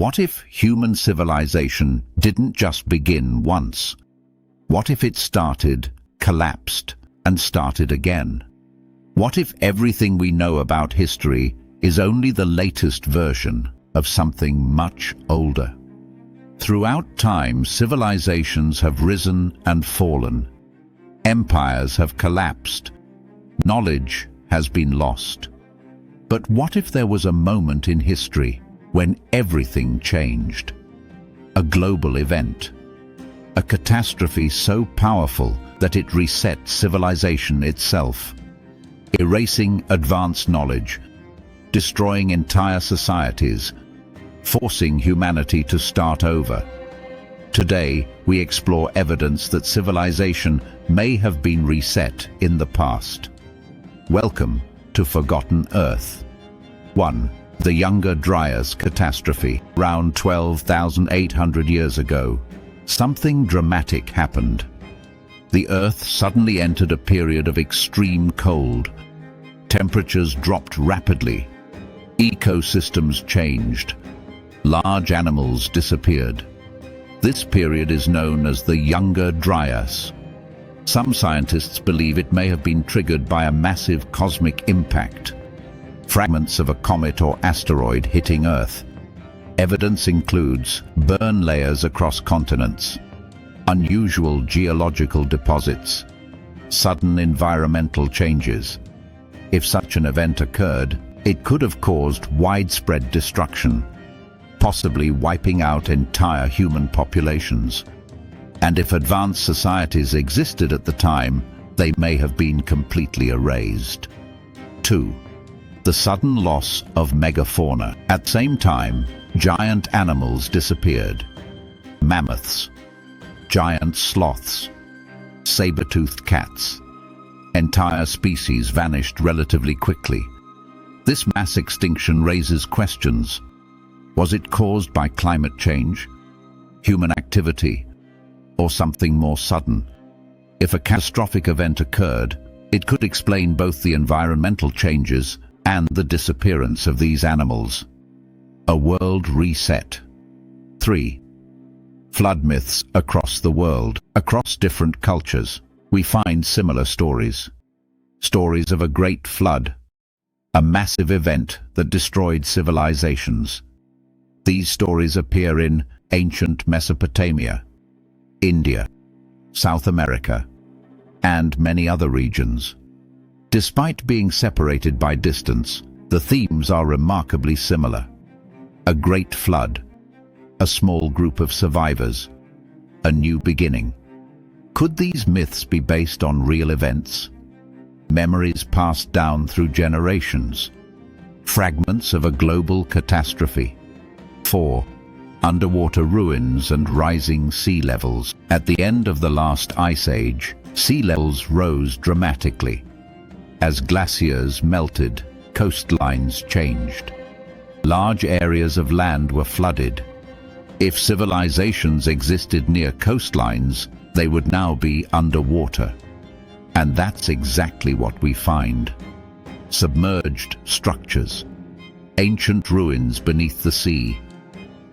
What if human civilization didn't just begin once? What if it started, collapsed, and started again? What if everything we know about history is only the latest version of something much older? Throughout time, civilizations have risen and fallen. Empires have collapsed. Knowledge has been lost. But what if there was a moment in history when everything changed? A global event. A catastrophe so powerful that it reset civilization itself, erasing advanced knowledge, destroying entire societies, forcing humanity to start over. Today, we explore evidence that civilization may have been reset in the past. Welcome to Forgotten Earth. 1. The Younger Dryas Catastrophe. Around 12,800 years ago, something dramatic happened. The Earth suddenly entered a period of extreme cold. Temperatures dropped rapidly. Ecosystems changed. Large animals disappeared. This period is known as the Younger Dryas. Some scientists believe it may have been triggered by a massive cosmic impact, fragments of a comet or asteroid hitting Earth. Evidence includes burn layers across continents, unusual geological deposits, sudden environmental changes. If such an event occurred, it could have caused widespread destruction, possibly wiping out entire human populations. And if advanced societies existed at the time, they may have been completely erased. 2. The sudden loss of megafauna. At the same time, giant animals disappeared. Mammoths, giant sloths, saber-toothed cats. Entire species vanished relatively quickly. This mass extinction raises questions. Was it caused by climate change, human activity, or something more sudden? If a catastrophic event occurred, it could explain both the environmental changes and the disappearance of these animals. A world reset. 3. Flood myths across the world. Across different cultures, we find similar stories. Stories of a great flood, a massive event that destroyed civilizations. These stories appear in ancient Mesopotamia, India, South America, and many other regions. Despite being separated by distance, the themes are remarkably similar. A great flood, a small group of survivors, a new beginning. Could these myths be based on real events? Memories passed down through generations? Fragments of a global catastrophe? 4. Underwater ruins and rising sea levels. At the end of the last ice age, sea levels rose dramatically. As glaciers melted, coastlines changed. Large areas of land were flooded. If civilizations existed near coastlines, they would now be underwater. And that's exactly what we find. Submerged structures, ancient ruins beneath the sea,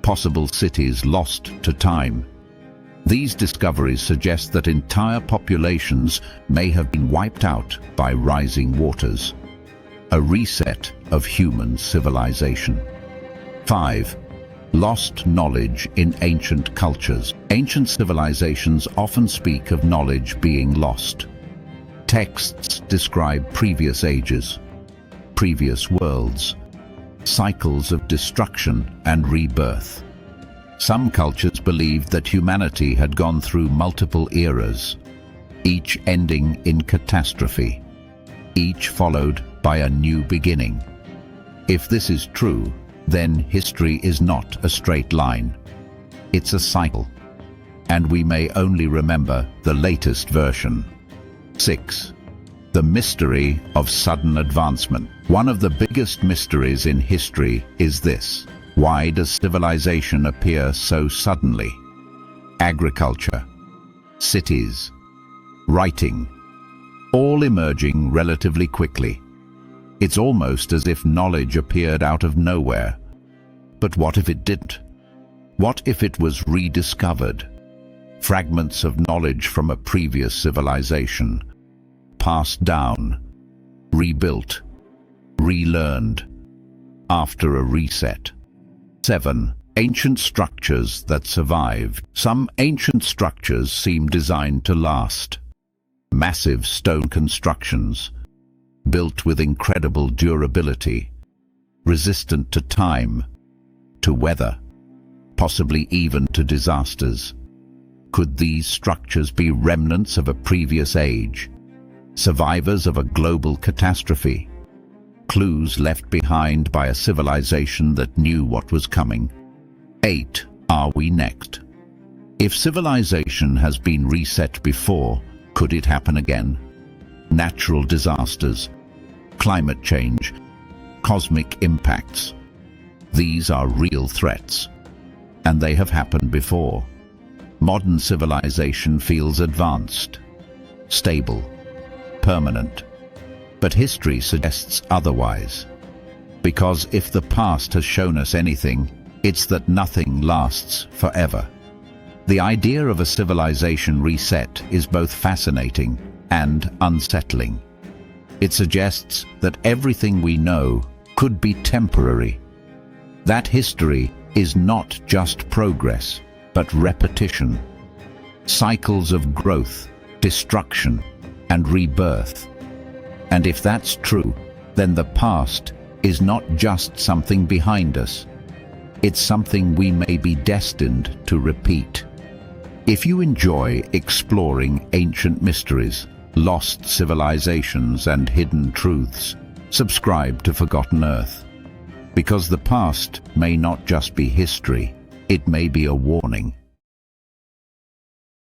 possible cities lost to time. These discoveries suggest that entire populations may have been wiped out by rising waters. A reset of human civilization. 5. Lost knowledge in ancient cultures. Ancient civilizations often speak of knowledge being lost. Texts describe previous ages, previous worlds, cycles of destruction and rebirth. Some cultures believed that humanity had gone through multiple eras, each ending in catastrophe, each followed by a new beginning. If this is true, then history is not a straight line. It's a cycle, and we may only remember the latest version. 6. The mystery of sudden advancement. One of the biggest mysteries in history is this: why does civilization appear so suddenly? Agriculture, cities, writing, all emerging relatively quickly. It's almost as if knowledge appeared out of nowhere. But what if it didn't? What if it was rediscovered? Fragments of knowledge from a previous civilization, passed down, rebuilt, relearned, after a reset. 7. Ancient structures that survived. Some ancient structures seem designed to last. Massive stone constructions, built with incredible durability, resistant to time, to weather, possibly even to disasters. Could these structures be remnants of a previous age, survivors of a global catastrophe, clues left behind by a civilization that knew what was coming? 8. Are we next? If civilization has been reset before, could it happen again? Natural disasters, climate change, cosmic impacts. These are real threats, and they have happened before. Modern civilization feels advanced, stable, permanent. But history suggests otherwise. Because if the past has shown us anything, it's that nothing lasts forever. The idea of a civilization reset is both fascinating and unsettling. It suggests that everything we know could be temporary. That history is not just progress, but repetition. Cycles of growth, destruction, and rebirth. And if that's true, then the past is not just something behind us. It's something we may be destined to repeat. If you enjoy exploring ancient mysteries, lost civilizations, and hidden truths, subscribe to Forgotten Earth. Because the past may not just be history, it may be a warning.